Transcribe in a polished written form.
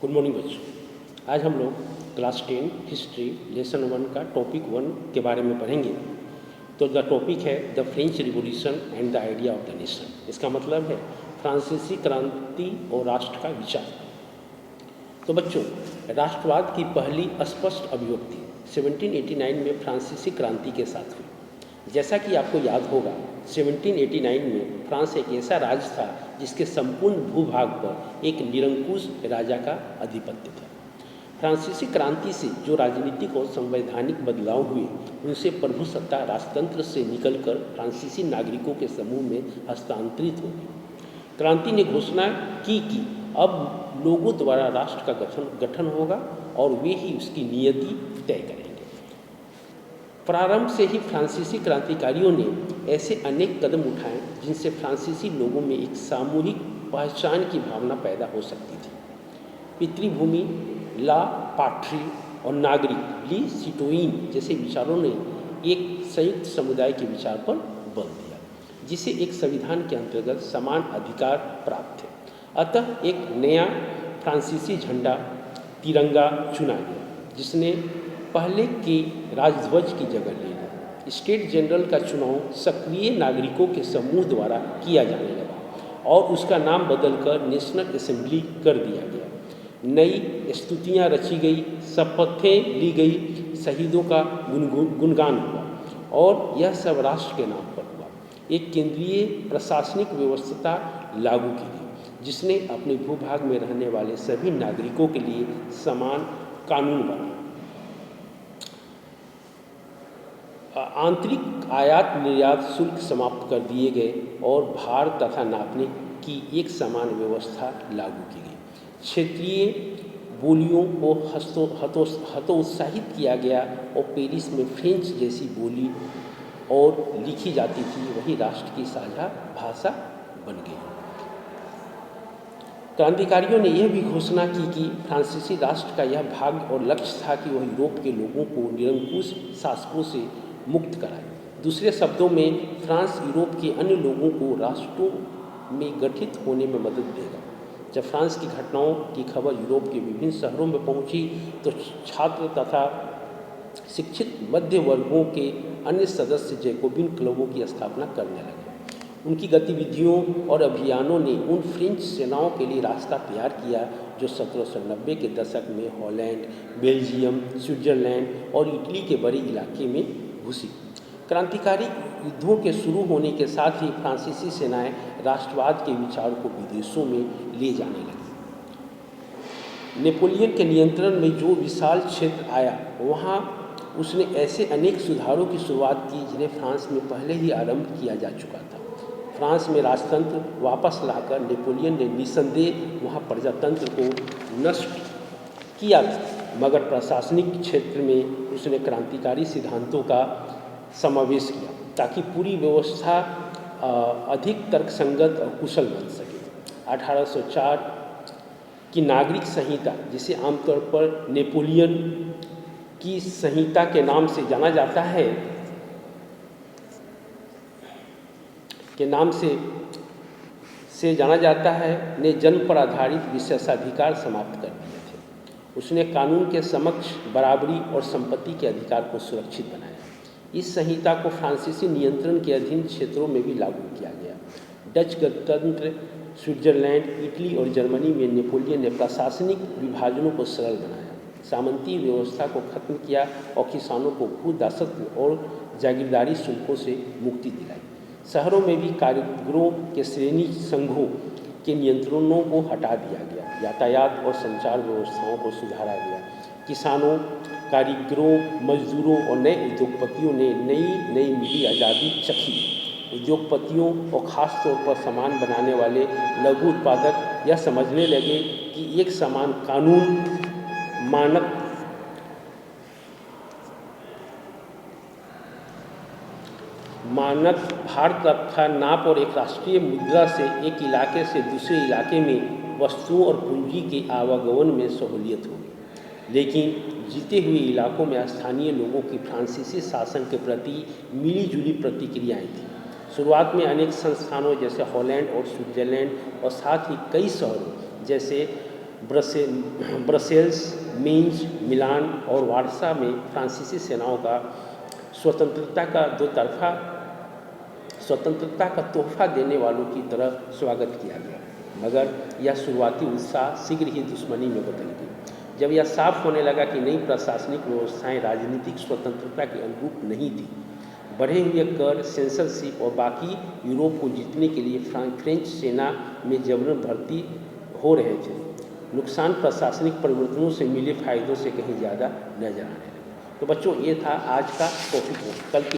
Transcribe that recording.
Good morning बच्चों। आज हम लोग क्लास 10 हिस्ट्री लेसन 1 का टॉपिक 1 के बारे में पढ़ेंगे। तो द टॉपिक है the French revolution and the idea of the nation. इसका मतलब है फ्रांसीसी क्रांति और राष्ट्र का विचार। तो बच्चों, राष्ट्रवाद की पहली स्पष्ट अभिव्यक्ति 1789 में फ्रांसीसी क्रांति के साथ हुई। जैसा कि आपको याद होगा, 1789 में फ्रांस एक ऐसा राज्य था जिसके संपूर्ण भूभाग पर एक निरंकुश राजा का आधिपत्य था। फ्रांसीसी क्रांति से जो राजनीतिक और संवैधानिक बदलाव हुए, उनसे प्रभुसत्ता राजतंत्र से निकलकर फ्रांसीसी नागरिकों के समूह में हस्तांतरित हो गई। क्रांति ने घोषणा की कि अब लोगों द्वारा राष्ट्र का गठन होगा और वे ही उसकी नियति तय करेंगे। प्रारंभ से ही फ्रांसीसी क्रांतिकारियों ने ऐसे अनेक कदम उठाए जिनसे फ्रांसीसी लोगों में एक सामूहिक पहचान की भावना पैदा हो सकती थी। पितृभूमि, ला पाट्री और नागरिक ली सिटोइन जैसे विचारों ने एक संयुक्त समुदाय के विचार पर बल दिया, जिसे एक संविधान के अंतर्गत समान अधिकार प्राप्त थे। अतः एक नया फ्रांसीसी झंडा तिरंगा चुना गया, जिसने पहले के राजध्वज की जगह ले ली। स्टेट जनरल का चुनाव सक्रिय नागरिकों के समूह द्वारा किया जाने लगा और उसका नाम बदलकर नेशनल असेंबली कर दिया गया। नई स्तुतियाँ रची गई, शपथें ली गई, शहीदों का गुणगान हुआ और यह सब राष्ट्र के नाम पर हुआ। एक केंद्रीय प्रशासनिक व्यवस्था लागू की गई, जिसने अपने भूभाग में रहने वाले सभी नागरिकों के लिए समान कानून बनाए। आंतरिक आयात निर्यात शुल्क समाप्त कर दिए गए और भार तथा नापने की एक समान व्यवस्था लागू की गई। क्षेत्रीय बोलियों को हतोत्साहित किया गया और पेरिस में फ्रेंच जैसी बोली और लिखी जाती थी वही राष्ट्र की साझा भाषा बन गई। क्रांतिकारियों ने यह भी घोषणा की कि फ्रांसीसी राष्ट्र का यह भाग्य और लक्ष्य था कि वह यूरोप के लोगों को निरंकुश शासकों से मुक्त कराए। दूसरे शब्दों में, फ्रांस यूरोप के अन्य लोगों को राष्ट्रों में गठित होने में मदद देगा। जब फ्रांस की घटनाओं की खबर यूरोप के विभिन्न शहरों में पहुंची, तो छात्र तथा शिक्षित मध्य वर्गों के अन्य सदस्य जैकोबिन क्लबों की स्थापना करने लगे। उनकी गतिविधियों और अभियानों ने उन फ्रेंच सेनाओं के लिए रास्ता तैयार किया जो 1790 के दशक में हॉलैंड, बेल्जियम, स्विट्जरलैंड और इटली के बड़े इलाके में घुसी। क्रांतिकारी युद्धों के शुरू होने के साथ ही फ्रांसीसी सेनाएं राष्ट्रवाद के विचार को विदेशों में ले जाने लगी। नेपोलियन के नियंत्रण में जो विशाल क्षेत्र आया, वहाँ उसने ऐसे अनेक सुधारों की शुरुआत की जिन्हें फ्रांस में पहले ही आरंभ किया जा चुका था। फ्रांस में राजतंत्र वापस लाकर नेपोलियन ने निस्संदेह वहाँ प्रजातंत्र को नष्ट किया था, मगर प्रशासनिक क्षेत्र में उसने क्रांतिकारी सिद्धांतों का समावेश किया ताकि पूरी व्यवस्था अधिक तर्कसंगत और कुशल बन सके। 1804 की नागरिक संहिता, जिसे आमतौर पर नेपोलियन की संहिता के नाम से जाना जाता है, ने जन्म पर आधारित विशेषाधिकार समाप्त कर दिए थे। उसने कानून के समक्ष बराबरी और संपत्ति के अधिकार को सुरक्षित बनाया। इस संहिता को फ्रांसीसी नियंत्रण के अधीन क्षेत्रों में भी लागू किया गया। डच गणतंत्र, स्विट्जरलैंड, इटली और जर्मनी में नेपोलियन ने प्रशासनिक विभाजनों को सरल बनाया, सामंती व्यवस्था को खत्म किया और किसानों को भू दासत्व और जागीरदारी शुल्कों से मुक्ति दिलाई। शहरों में भी कारीगरों के श्रेणी संघों के नियंत्रणों को हटा दिया गया। यातायात और संचार व्यवस्थाओं को सुधारा गया। किसानों, कारीगरों, मजदूरों और नए उद्योगपतियों ने नई मिली आज़ादी चखी। उद्योगपतियों और ख़ास तौर पर सामान बनाने वाले लघु उत्पादक यह समझने लगे कि एक समान कानून, मानक भार तथा नाप और एक राष्ट्रीय मुद्रा से एक इलाके से दूसरे इलाके में वस्तुओं और पूंजी के आवागमन में सहूलियत होगी। लेकिन जीते हुए इलाकों में स्थानीय लोगों की फ्रांसीसी शासन के प्रति मिलीजुली प्रतिक्रियाएं थीं। शुरुआत में अनेक संस्थानों जैसे हॉलैंड और स्विट्जरलैंड और साथ ही कई शहरों जैसे ब्रसेल्स, मीन्स, मिलान और वारसा में फ्रांसीसी सेनाओं का स्वतंत्रता का तोहफा देने वालों की तरह स्वागत किया गया, मगर यह शुरुआती उत्साह शीघ्र ही दुश्मनी में बदल गई जब यह साफ होने लगा कि नई प्रशासनिक व्यवस्थाएं राजनीतिक स्वतंत्रता के अनुरूप नहीं थी। बढ़े हुए कर, सेंसरशिप और बाकी यूरोप को जीतने के लिए फ्रेंच सेना में जबरन भर्ती हो रहे थे। नुकसान प्रशासनिक परिवर्तनों से मिले फायदों से कहीं ज़्यादा नजर आने लगे। तो बच्चों, ये था आज का टॉपिक। कल की